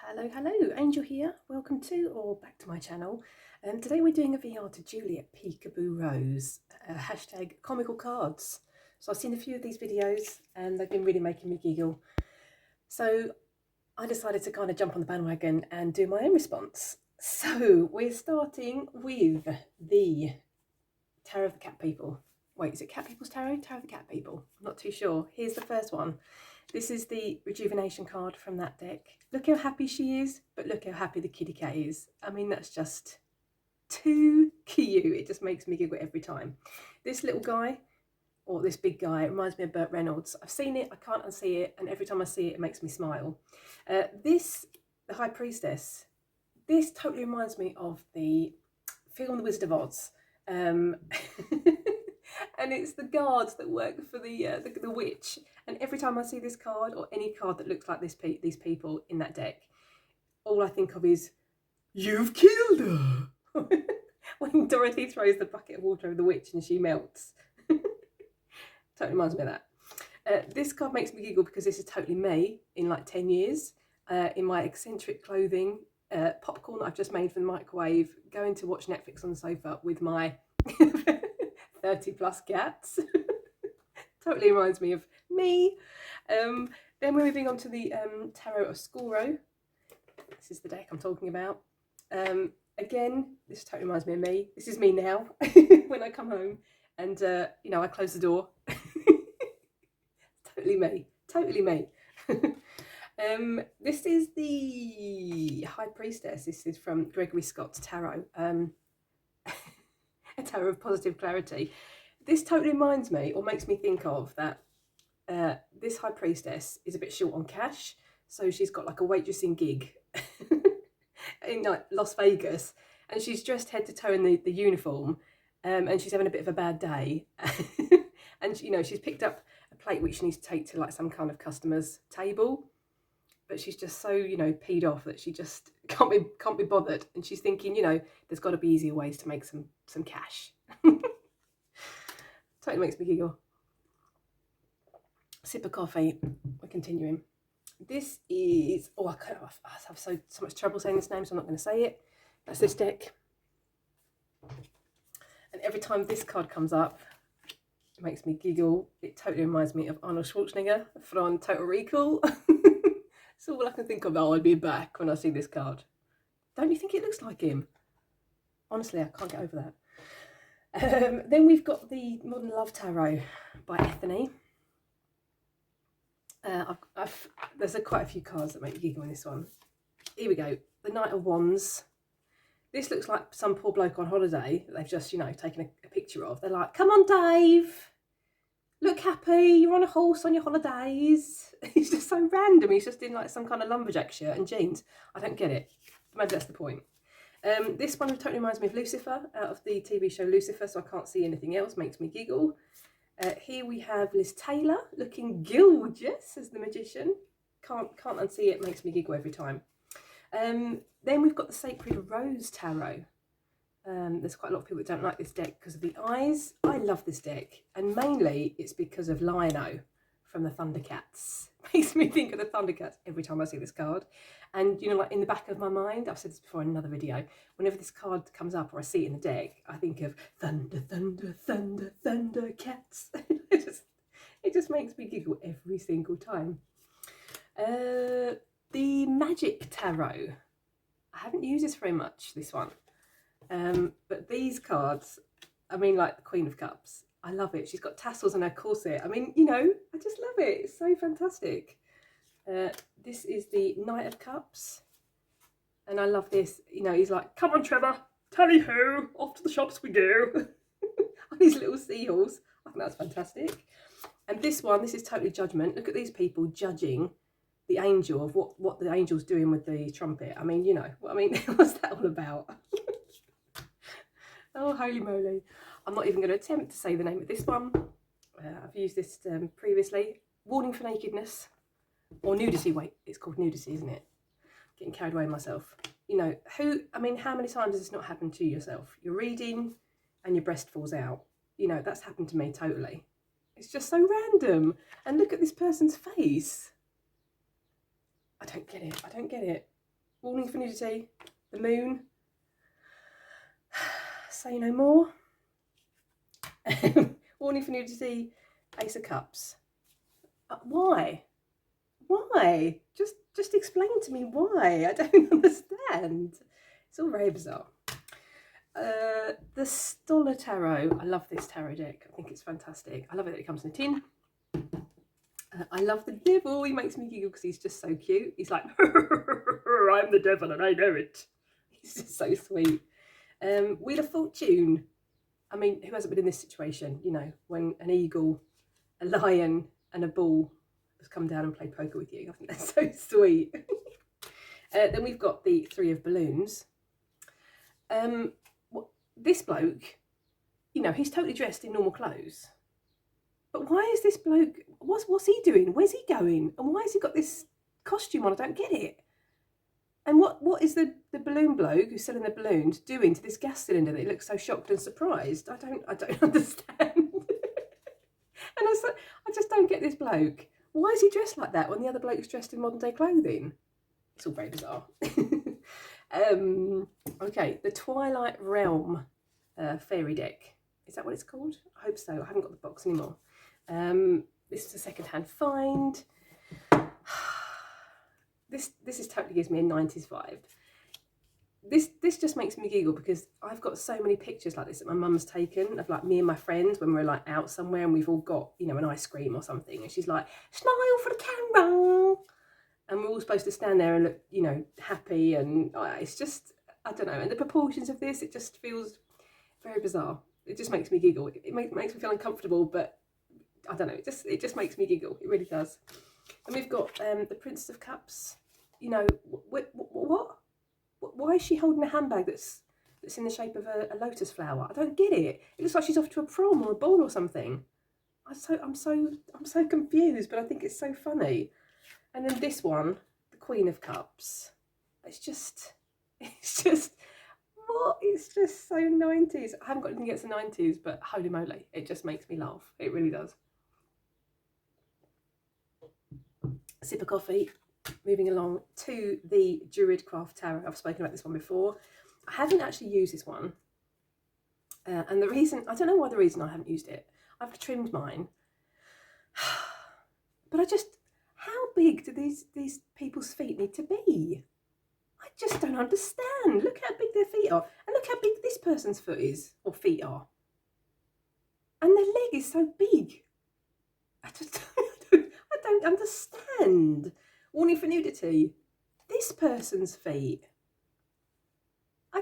Hello, Angel here. Welcome to or back to my channel. Today we're doing a VR to Juliet Peekaboo Rose, hashtag comical cards. So I've seen a few of these videos and they've been really making me giggle. So I decided to kind of jump on the bandwagon and do my own response. So we're starting with the Tarot of the Cat People. Wait, is it Cat People's Tarot? Tarot of the Cat People. I'm not too sure. Here's the first one. This is the rejuvenation card from that deck. Look how happy she is, but look how happy the kitty cat is. I mean, that's just too cute. It just makes me giggle every time. This little guy, or this big guy, it reminds me of Burt Reynolds. I've seen it, I can't unsee it, and every time I see it, it makes me smile. The High Priestess, this totally reminds me of the film The Wizard of Oz. And it's the guards that work for the witch. And every time I see this card, or any card that looks like these people in that deck, all I think of is, you've killed her! When Dorothy throws the bucket of water over the witch and she melts. Totally reminds me of that. This card makes me giggle because this is totally me in like 10 years, in my eccentric clothing, popcorn that I've just made from the microwave, going to watch Netflix on the sofa with my 30 plus cats. Totally reminds me of me. Then we're moving on to the Tarot of Scoro. This is the deck I'm talking about. Again, this totally reminds me of me. This is me now when I come home and you know, I close the door. Totally me. Totally me. This is the High Priestess. This is from Gregory Scott's Tarot. A Tarot of Positive Clarity. This totally reminds me, or makes me think of, that this High Priestess is a bit short on cash, so she's got like a waitressing gig in like Las Vegas, and she's dressed head to toe in the uniform, and she's having a bit of a bad day. And you know, she's picked up a plate which she needs to take to like some kind of customer's table, but she's just so, you know, peed off that she just can't be bothered, and she's thinking, you know, there's got to be easier ways to make some cash. Totally makes me giggle. Sip of coffee. We're continuing. This is, oh, I have so much trouble saying this name, so I'm not going to say it. That's this deck. And every time this card comes up, it makes me giggle. It totally reminds me of Arnold Schwarzenegger from Total Recall. So all I can think of, oh, I'll be back when I see this card. Don't you think it looks like him? Honestly, I can't get over that. Then we've got the Modern Love Tarot by Ethany. There's quite a few cards that make me giggle in this one. Here we go. The Knight of Wands. This looks like some poor bloke on holiday that they've just, you know, taken a picture of. They're like, come on, Dave. Look happy. You're on a horse on your holidays. He's just so random. He's just in like some kind of lumberjack shirt and jeans. I don't get it. Maybe that's the point. This one totally reminds me of Lucifer, out of the TV show Lucifer, so I can't see anything else, makes me giggle. Here we have Liz Taylor, looking gorgeous as the magician. Can't unsee it, makes me giggle every time. Then we've got the Sacred Rose Tarot. There's quite a lot of people that don't like this deck because of the eyes. I love this deck, and mainly it's because of Lion-O from the Thundercats. Makes me think of the Thundercats every time I see this card. And, you know, like in the back of my mind, I've said this before in another video, whenever this card comes up or I see it in the deck, I think of thunder, thunder, thunder, Thundercats. It just makes me giggle every single time. The Magic Tarot. I haven't used this very much, this one. But these cards, I mean, like the Queen of Cups, I love it. She's got tassels on her corset. I mean, you know, I just love it. It's so fantastic. This is the Knight of Cups. And I love this. You know, he's like, come on, Trevor. Tally-ho. Off to the shops we go. On his little seahorse. I think that's fantastic. And this one, this is totally judgment. Look at these people judging the angel of what the angel's doing with the trumpet. I mean, you know, what's that all about? Oh, holy moly. I'm not even going to attempt to say the name of this one. I've used this previously. Warning for nakedness. Or nudity. Wait, it's called nudity, isn't it? Getting carried away myself. You know, how many times has this not happened to yourself? You're reading and your breast falls out. You know, that's happened to me totally. It's just so random. And look at this person's face. I don't get it. I don't get it. Warning for nudity. The moon. Say no more. Warning for nudity. Ace of Cups. Why? Why? Just explain to me why. I don't understand. It's all very bizarre. The Stoller Tarot. I love this tarot deck. I think it's fantastic. I love it that it comes in a tin. I love the devil. He makes me giggle because he's just so cute. He's like, I'm the devil and I know it. He's just so sweet. Wheel of Fortune. I mean, who hasn't been in this situation? You know, when an eagle, a lion and a bull has come down and played poker with you. I think that's so sweet. Then we've got the Three of Balloons. This bloke, you know, he's totally dressed in normal clothes. But why is this bloke, what's he doing? Where's he going? And why has he got this costume on? I don't get it. And what is the balloon bloke who's selling the balloons doing to this gas cylinder that he looks so shocked and surprised? I don't understand. And I just don't get this bloke. Why is he dressed like that when the other bloke's dressed in modern day clothing? It's all very bizarre. Okay, the Twilight Realm fairy deck. Is that what it's called? I hope so. I haven't got the box anymore. This is a second-hand find. This totally gives me a 90s vibe. This just makes me giggle because I've got so many pictures like this that my mum's taken of like me and my friends when we're like out somewhere and we've all got, you know, an ice cream or something, and she's like, smile for the camera, and we're all supposed to stand there and look, you know, happy, and it's just, I don't know, and the proportions of this, it just feels very bizarre. It just makes me giggle. It makes me feel uncomfortable, but I don't know, it just makes me giggle. It really does. And we've got the Princess of Cups. You know, what? Why is she holding a handbag that's in the shape of a lotus flower? I don't get it. It looks like she's off to a prom or a ball or something. I'm so confused, but I think it's so funny. And then this one, the Queen of Cups. It's just what? It's just so 90s. I haven't got anything against the 90s, but holy moly, it just makes me laugh. It really does. Sip of coffee. Moving along to the Druidcraft Tarot. I've spoken about this one before. I haven't actually used this one. And the reason, I don't know why the reason I haven't used it. I've trimmed mine. But how big do these people's feet need to be? I just don't understand. Look how big their feet are. And look how big this person's foot is, or feet are. And their leg is so big. I don't understand. Warning for nudity. This person's feet. I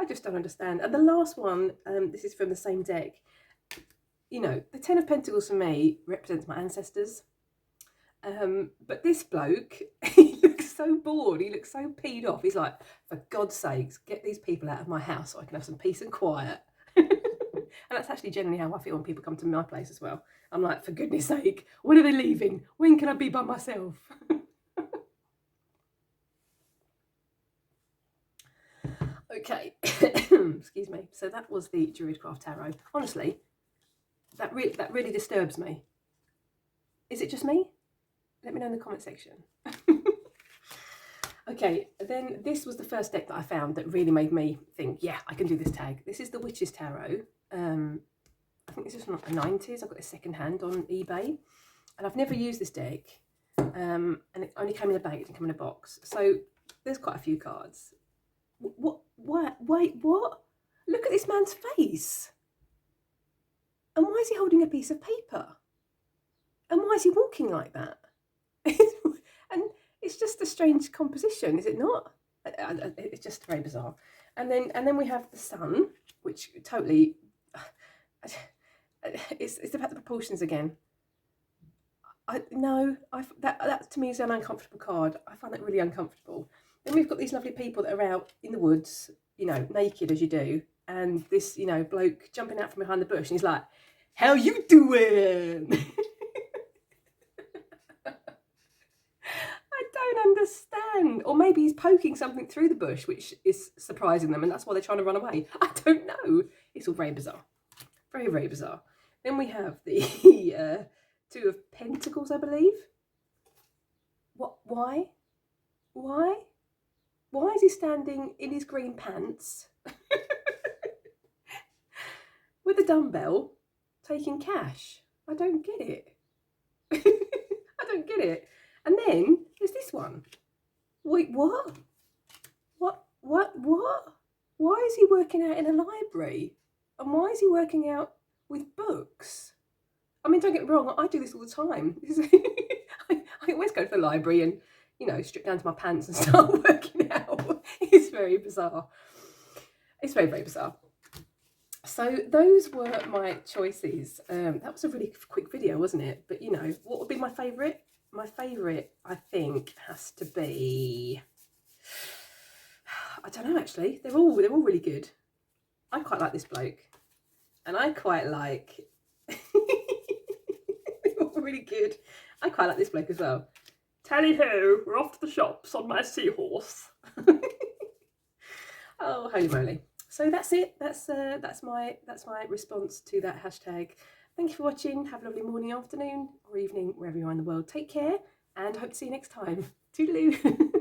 just don't understand. And the last one, this is from the same deck. You know, the Ten of Pentacles for me represents my ancestors. But this bloke, he looks so bored. He looks so peed off. He's like, for God's sakes, get these people out of my house so I can have some peace and quiet. And that's actually generally how I feel when people come to my place as well. I'm like, for goodness sake, when are they leaving? When can I be by myself? Okay, excuse me. So that was the Druidcraft Tarot. Honestly, that really disturbs me. Is it just me? Let me know in the comment section. Okay, then this was the first deck that I found that really made me think, yeah, I can do this tag. This is the Witch's Tarot. I think this is from the 90s. I got this second hand on eBay, and I've never used this deck. And it only came in a bag. It didn't come in a box. So there's quite a few cards. What? Wait, what? Look at this man's face. And why is he holding a piece of paper? And why is he walking like that? And it's just a strange composition, is it not? It's just very bizarre. And then we have the sun, which totally, it's about the proportions again. That to me is an uncomfortable card. I find that really uncomfortable. Then we've got these lovely people that are out in the woods, you know, naked as you do, and this, you know, bloke jumping out from behind the bush, and he's like, "How you doing?" I don't understand. Or maybe he's poking something through the bush, which is surprising them, and that's why they're trying to run away. I don't know. It's all very bizarre. Very, very bizarre. Then we have the Two of Pentacles, I believe. What? Why? Why? Why is he standing in his green pants with a dumbbell taking cash? I don't get it. I don't get it. And then there's this one. Wait, what? What? Why is he working out in a library? And why is he working out with books? I mean, don't get me wrong, I do this all the time. I always go to the library and, you know, strip down to my pants and start working out. It's very bizarre. It's very, very bizarre. So those were my choices. That was a really quick video, wasn't it? But, you know, what would be my favourite? My favourite, I think, has to be... I don't know, actually. They're all really good. I quite like this bloke. And I quite like... They're all really good. I quite like this bloke as well. Tally-ho, we're off to the shops on my seahorse. Oh, holy moly. So that's it. That's my response to that hashtag. Thank you for watching. Have a lovely morning, afternoon, or evening, wherever you are in the world. Take care, and hope to see you next time. Toodaloo.